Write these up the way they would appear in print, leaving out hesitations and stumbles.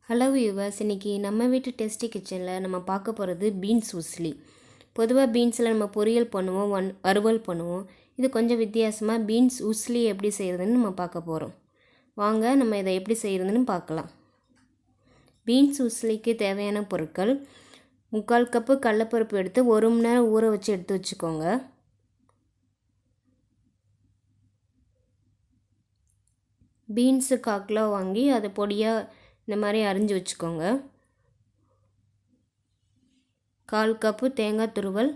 Hello viewers, இன்றைக்கி நம்ம வீட்டு டேஸ்டி கிச்சனில் நம்ம பார்க்க போகிறது பீன்ஸ் உஸ்லி. பொதுவாக பீன்ஸில் நம்ம பொரியல் பண்ணுவோம், வறுவல் பண்ணுவோம். இது கொஞ்சம் வித்தியாசமாக பீன்ஸ் உஸ்லி எப்படி செய்கிறதுன்னு நம்ம பார்க்க போகிறோம். வாங்க நம்ம இதை எப்படி செய்கிறதுன்னு பார்க்கலாம். பீன்ஸ் உஸ்லிக்கு தேவையான பொருட்கள்: 3/4 கப்பு கடலைப்பருப்பு எடுத்து 1 மணி நேரம் ஊற வச்சு எடுத்து வச்சுக்கோங்க. பீன்ஸு 1/4 கிலோ வாங்கி அதை பொடியாக இந்த மாதிரி அரிஞ்சு வச்சுக்கோங்க. 1/4 கப்பு தேங்காய் துருவல்,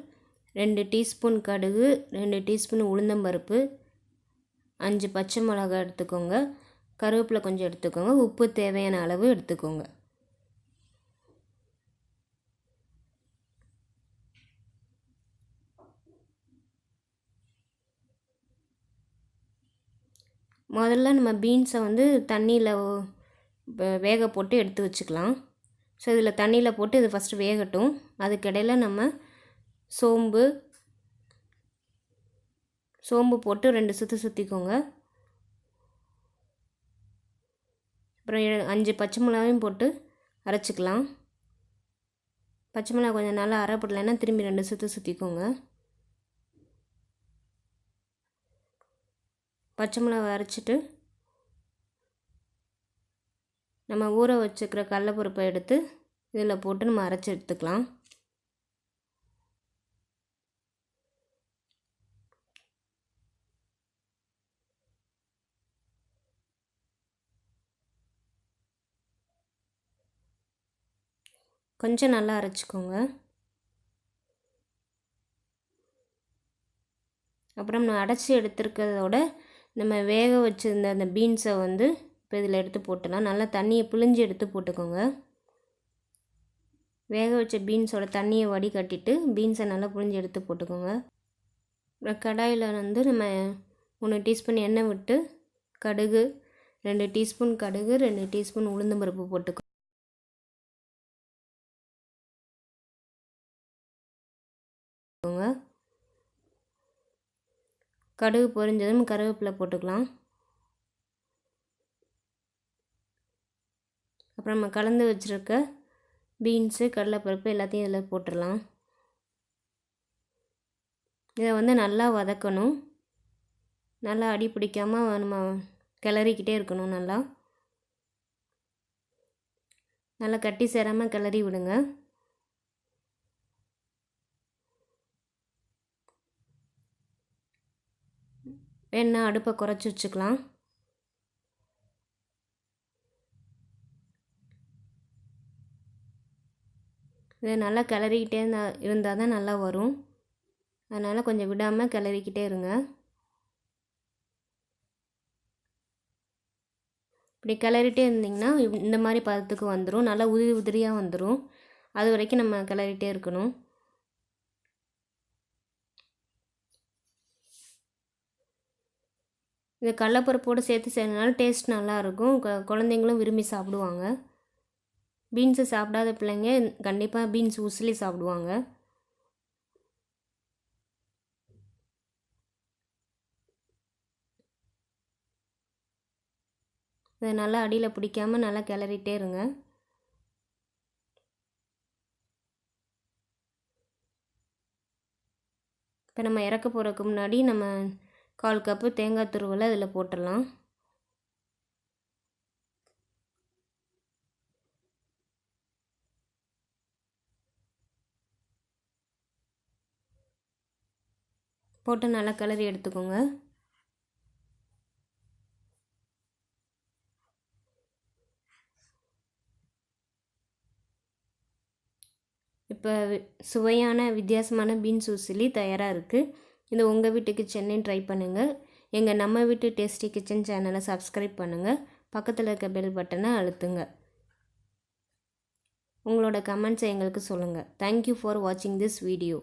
2 டீஸ்பூன் கடுகு, 2 டீஸ்பூன் உளுந்தம்பருப்பு, 5 பச்சை மிளகாய் எடுத்துக்கோங்க. கருவேப்பிலை கொஞ்சம் எடுத்துக்கோங்க. உப்பு தேவையான அளவு எடுத்துக்கோங்க. முதல்ல நம்ம பீன்ஸை தண்ணியில் வேக போட்டு எடுத்து வச்சுக்கலாம். ஸோ இதில் தண்ணியில் போட்டு இது ஃபஸ்ட்டு வேகட்டும். அதுக்கிடையில் நம்ம சோம்பு போட்டு 2 சுற்றி சுற்றிக்கோங்க. அப்புறம் 5 பச்சை மிளகாயும் போட்டு அரைச்சிக்கலாம். பச்சை மிளகா கொஞ்சம் நல்லா அரைப்படலைன்னா திரும்பி 2 சுற்றி சுற்றிக்கோங்க. பச்சை மிளகா அரைச்சிட்டு நம்ம ஊற வச்சுக்கிற கடலைப்பருப்பை எடுத்து இதில் போட்டு நம்ம அரைச்சி எடுத்துக்கலாம். கொஞ்சம் நல்லா அரைச்சிக்கோங்க. அப்புறம் நம்ம அரைச்சி எடுத்துருக்கிறதோட நம்ம வேக வச்சுருந்த அந்த பீன்ஸை இப்போ இதில் எடுத்து போட்டுடலாம். நல்லா தண்ணியை பிழிஞ்சு எடுத்து போட்டுக்கோங்க. வேக வச்ச பீன்ஸோட தண்ணியை வடிகட்டிட்டு பீன்ஸை நல்லா பிழிஞ்சு எடுத்து போட்டுக்கோங்க. அப்புறம் கடாயில் நம்ம 3 டீஸ்பூன் எண்ணெய் விட்டு கடுகு, 2 டீஸ்பூன் கடுகு, 2 டீஸ்பூன் உளுந்தம்பருப்பு போட்டுக்கோங்க. கடுகு பொரிஞ்சதும் கருவேப்பிலை போட்டுக்கலாம். அப்புறம் நம்ம கலந்து வச்சுருக்க பீன்ஸு, கடலைப்பருப்பு எல்லாத்தையும் இதில் போட்டுடலாம். இதை நல்லா வதக்கணும். நல்லா அடி பிடிக்காமல் நம்ம கிளறிக்கிட்டே இருக்கணும். நல்லா கட்டி சேராமல் கிளறி விடுங்க. வேணா அடுப்பை குறைச்சி வச்சுக்கலாம். இதை நல்லா கிளறிக்கிட்டே இருந்தால் தான் நல்லா வரும். அதனால் கொஞ்சம் விடாமல் கிளறிக்கிட்டே இருங்க. இப்படி கிளறிட்டே இருந்திங்கன்னா இந்த மாதிரி பதத்துக்கு வந்துடும். நல்லா உதிரி உதிரியாக வந்துடும். அது வரைக்கும் நம்ம கிளறிட்டே இருக்கணும். இது கடலைப்பருப்போடு சேர்த்து செய்யறதுனால டேஸ்ட் நல்லாயிருக்கும். குழந்தைங்களும் விரும்பி சாப்பிடுவாங்க. பீன்ஸு சாப்பிடாத பிள்ளைங்க கண்டிப்பாக பீன்ஸ் உசிலி சாப்பிடுவாங்க. இதை நல்லா அடியில் பிடிக்காமல் நல்லா கிளறிட்டே இருங்க. இப்போ நம்ம இறக்க போகிறதுக்கு முன்னாடி நம்ம 1/4 கப்பு தேங்காய் துருவலை இதில் போட்டுடலாம். போட்டு நல்லா கிளறி எடுத்துக்கோங்க. இப்போ சுவையான வித்தியாசமான பீன்ஸ் உசிலி தயாராக இருக்குது. இது உங்கள் வீட்டு கிச்சன்லையும் ட்ரை பண்ணுங்கள். எங்கள் நம்ம வீட்டு டேஸ்டி கிச்சன் சேனலை சப்ஸ்கிரைப் பண்ணுங்கள். பக்கத்தில் இருக்க பெல் பட்டனை அழுத்துங்க. உங்களோட கமெண்ட்ஸை எங்களுக்கு சொல்லுங்கள். தேங்க்யூ ஃபார் வாட்சிங் திஸ் வீடியோ.